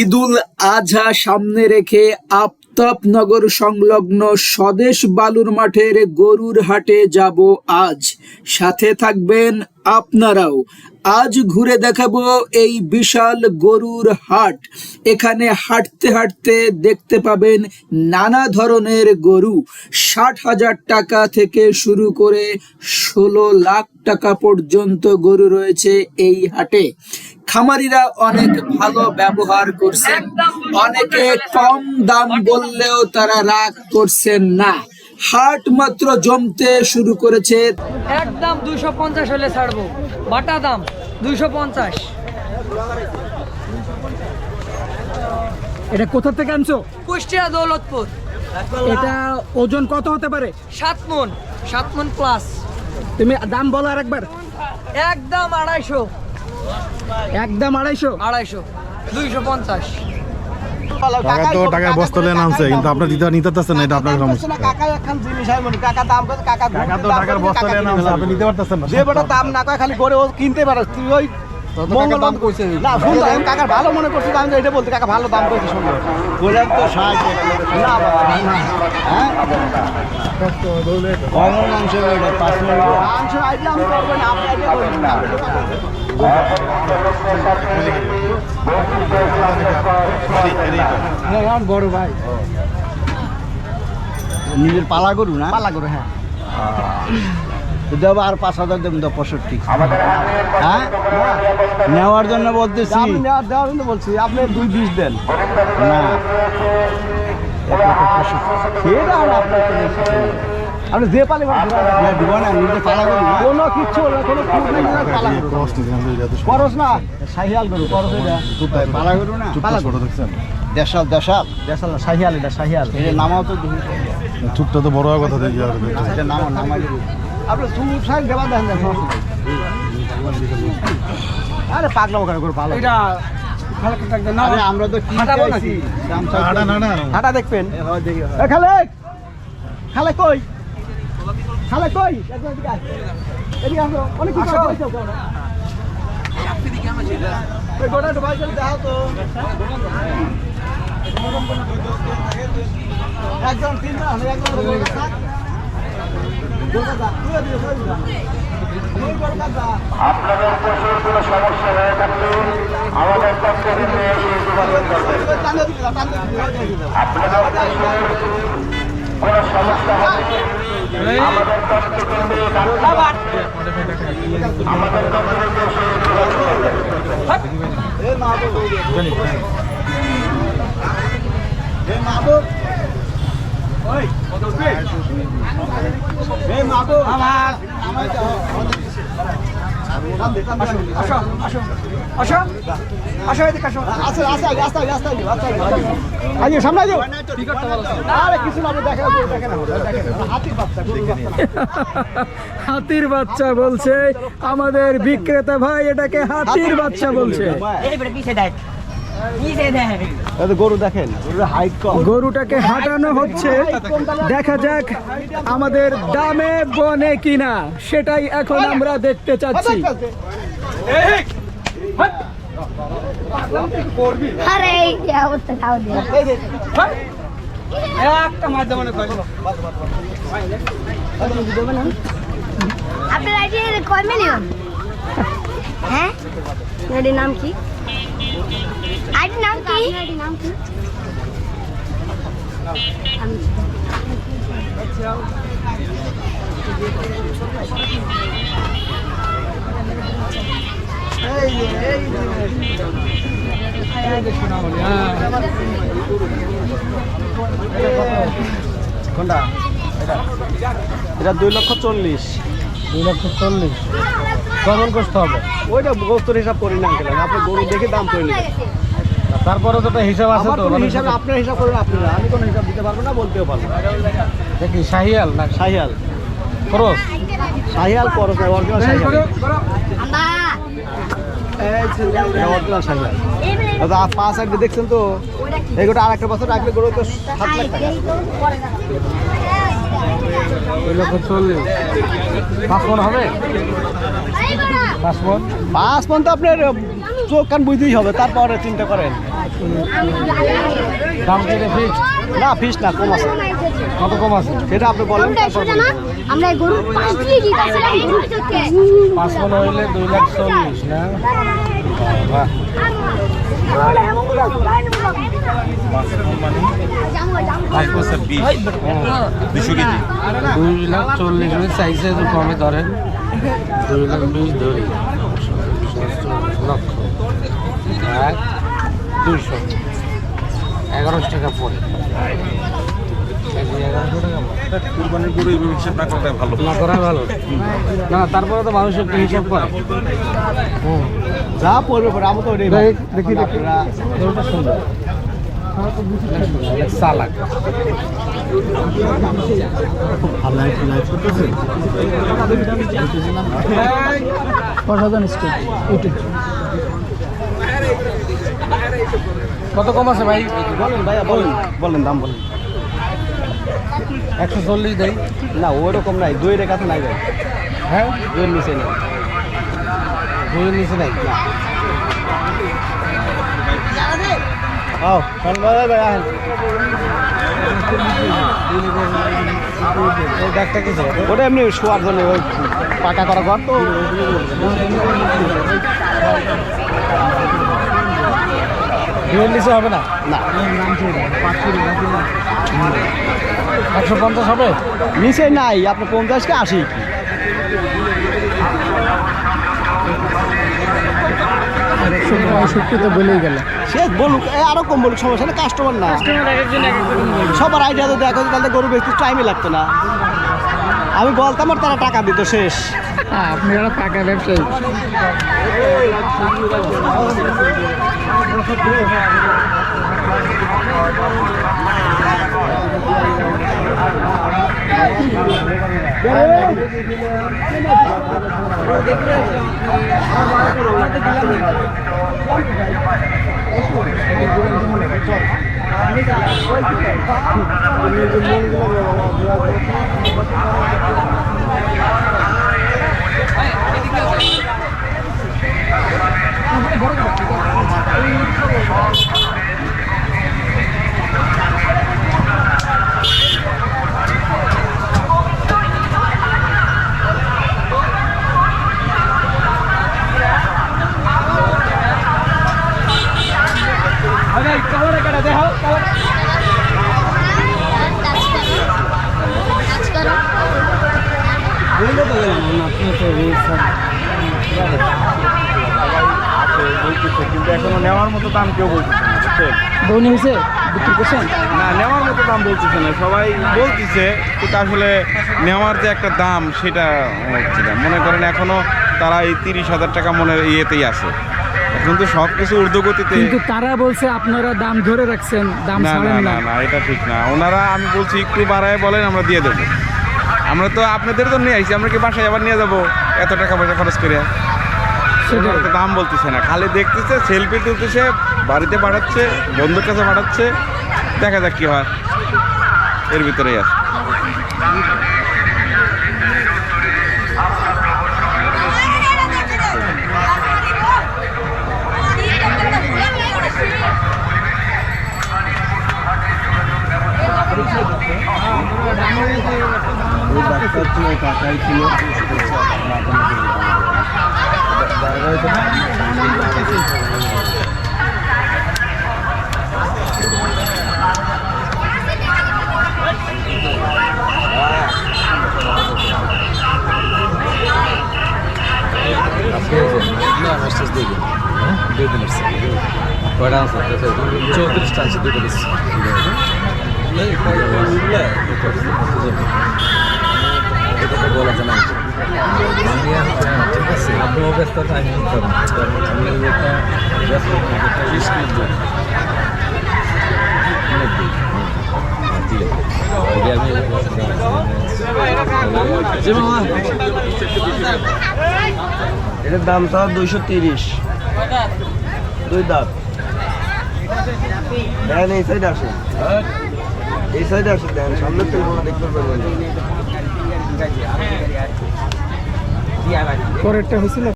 ঈদুল আজহা সামনে রেখে আফতাবনগর সংলগ্ন স্বদেশ বালুর মাঠের গরুর হাটে যাব আজ। সাথে থাকবেন আপনারাও। আজ ঘুরে দেখাবো এই বিশাল গরুর হাট। এখানে হাঁটতে হাঁটতে দেখতে পাবেন নানা ধরনের গরু। ৬০,০০০ টাকা থেকে শুরু করে ১৬ লাখ টাকা পর্যন্ত গরু রয়েছে এই হাটে। খামারিরা অনেক ভালো ব্যবহার করছেন, অনেকে কম দাম বললেও তারা রাগ করছেন না। হাট মাত্র জমতে শুরু করেছে। একদম 250 হলে ছাড়বো, বাটা দাম 250। এটা কোথা থেকে আনছো? কুষ্টিয়া দৌলতপুর। এটা ওজন কত হতে পারে? 7 মণ, 7 মণ প্লাস। তুমি দাম বলো আর একবার। একদম 250, একদম 250। 250। টাকা তো টাকা বস্তা লেন আনছে, কিন্তু আপনার নিতে পারতেছেন না, এটা আপনার সমস্যা। কাকা এখন জিনিস হয় মানে কাকা দাম করে কাকা টাকা তো টাকার বস্তা লেন আনছে, আপনি নিতে পারতেছেন না। যে বড় দাম না কয় খালি করে ও কিনতে পারে তুই ওই মঙ্গল দাম কইছে না ভুল দাম কাকার ভালো মনে করছিস আমি এটা বলতে কাকা ভালো দাম কইছে শুনলো বলেন তো 60 না বাবা হ্যাঁ কত বলে কম মাংস এটা 5 মিনিট মাংস আইডিয়া আমি করব না আপনি আইডিয়া করবেন না হ্যাঁ বড় ভাই নিজের পালা গরু না পালা গরু হ্যাঁ দেবো আর 5,000 দেবেন তো 65। হ্যাঁ নেওয়ার জন্য বলতেছি, দেওয়ার জন্য বলছি আপনি 220 দেন না সেটা আপনি যে পালে দিব না নিজে পালা করুন কোনো কিচ্ছু কোনো পালা খরচ না শাহিয়াল গরু খরচ পালা করু না পালা করু দেখছেন দেশাল দেশাল দেশাল না শাহিয়াল এটা শাহিয়াল এটা নামাও তো ছোট্ট তো বড় কথা দেখি আর এটা নামাও নামাই আপনি চুল শাক দেওয়া দেন আরে পাগলা ওখানে করে ভালো এটা আমরা তো হাঁটাবো নাকি হাঁটা দেখবেন খালে খালে কই খালে কই এদিকে আসো অনেক কিছু গোটা ডুবাই করে দাও তো একজন 3 না একজন আপনাদের পশুর কোনো সমস্যা হয়ে থাকলে আমাদের পক্ষ থেকে যোগাযোগ করবেন। আপনাদের পশুর কোনো সমস্যা হলে আমাদের পক্ষ থেকে আমাদের পক্ষ থেকে যোগাযোগ করবেন। হাতির বাচ্চা বলছে আমাদের বিক্রেতা ভাই, এটাকে হাতির বাচ্চা বলছে। গরু দেখেন গরুটাকে হাঁটানো হচ্ছে, দেখা যাক আমাদের দামে বনে কিনা, সেটাই এখন আমরা দেখতে চাচ্ছি। আপনার আইডি কয় মিলিয়ন? হ্যাঁ আইডির নাম কি? আইডির নাম কি? কোনটা এটা 2,40,000। 2,40,000 কেমন করতে হবে? ওইটা গোস্তর হিসাব করি না আপনি গরু দেখে দাম করে নেবেন। তারপরে তো একটা হিসাব আছে তো, হিসাব আপনার হিসাব করেন আপনারা, আমি কোনো হিসাব দিতে পারবো না, বলতেও পারবো না। দেখি শাহিয়াল না শাহিয়াল খরচ? শাহিয়াল খরচ না, অরিজিনাল শাহিয়াল। অরিজিনাল শাহিয়াল দাদা 5 আগে দেখছেন তো, এইটা আর একটা বছর রাখলে গরু তো 7 লাখ টাকা। 2,40,000 5 মণ হবে? 5 মণ? 5 মণ তো আপনার চোখ কান বুঝতেই হবে, তারপরে চিন্তা করেন। দাম কি ফিক্স? না ফিক্স না, কম আছে। কত কম আছে সেটা আপনি বলেন। আমরা গরু পাঁচ দিয়ে দিতেছিলাম গরু থেকে 5 মণ হইলে 2,40,000 না? বাহ, 2,40,000 চাইছে তো কমে ধরেন, 2,20,000 ধরি, 200 1100 টাকা পড়ে। কুরবানির গরু এইভাবে হিসাব না করাটাই ভালো। না করা ভালো না, তারপরে তো মানুষ একটু হিসাব করে। যা পড়বে পরে আমি তো দেখি দেখি গরুটা সুন্দর সালাক। কত কম আছে ভাই? বলেন ভাইয়া, বলেন বলেন দাম বলেন। 140 দেয় না, ওরকম নাই, 2 কাছে নাই ভাই। হ্যাঁ, 2 নিচে নেই, 2 নিচে নাই না। আও ধন্যবাদ ভাই। এই ডাকটা কি স্যার? ওটা এমনি শোয়ার জন্য, ওই পাকা করা ঘর তো। নিচে হবে না? না, 150 হবে? নিচে নাই, আপনি 50 কে 80 তো বলেই গেল। সে বলুক, আরো কম বলুক, সমস্যা না, কাস্টমার না। সবার আইডিয়া তো দেখো, তাহলে গরু বেচতে টাইমই লাগতো না। আমি বলতাম আর তারা টাকা দিত শেষ। আপনি একটা টাকা ব্যবসায়ী। কিন্তু এখনো নেওয়ার মতো দাম কেউ বলতেছে না, বুঝছেন? বউনি হয়েছে বিক্রি করছেন? না, নেওয়ার মতো দাম বলতেছে না, সবাই বলতেছে কিন্তু আসলে নেওয়ার যে একটা দাম সেটা হচ্ছে না। মনে করেন এখনো তারা এই 30,000 টাকা মনের ইয়েতেই আছে, কিন্তু সব কিছু ঊর্ধ্বগতিতে। কিন্তু তারা বলছে আপনারা দাম ধরে রাখছেন, দাম না না ছাড়েন না না। না, এটা ঠিক না। ওনারা, আমি বলছি একটু বাড়ায় বলেন, আমরা দিয়ে দেবো। আমরা তো আপনাদের তো নিয়ে আইছি, আমরা কি বাসায় আবার নিয়ে যাবো এত টাকা পয়সা খরচ করে? সেটা তো দাম বলতেছে না, খালি দেখতেছে, সেলফি তুলতেছে, বাড়িতে বাড়াচ্ছে, বন্ধুর কাছে বাড়াচ্ছে। দেখা যাক কি হয়, এর ভিতরেই আছে। কাকাই ছিল এটার দাম তো 230, 2 দাঁত। দেন এই সাইড আসেন, এই সাইডে আসেন, দেন সামনে থেকে দেখতে পারবেন। পরেরটা হয়েছিল।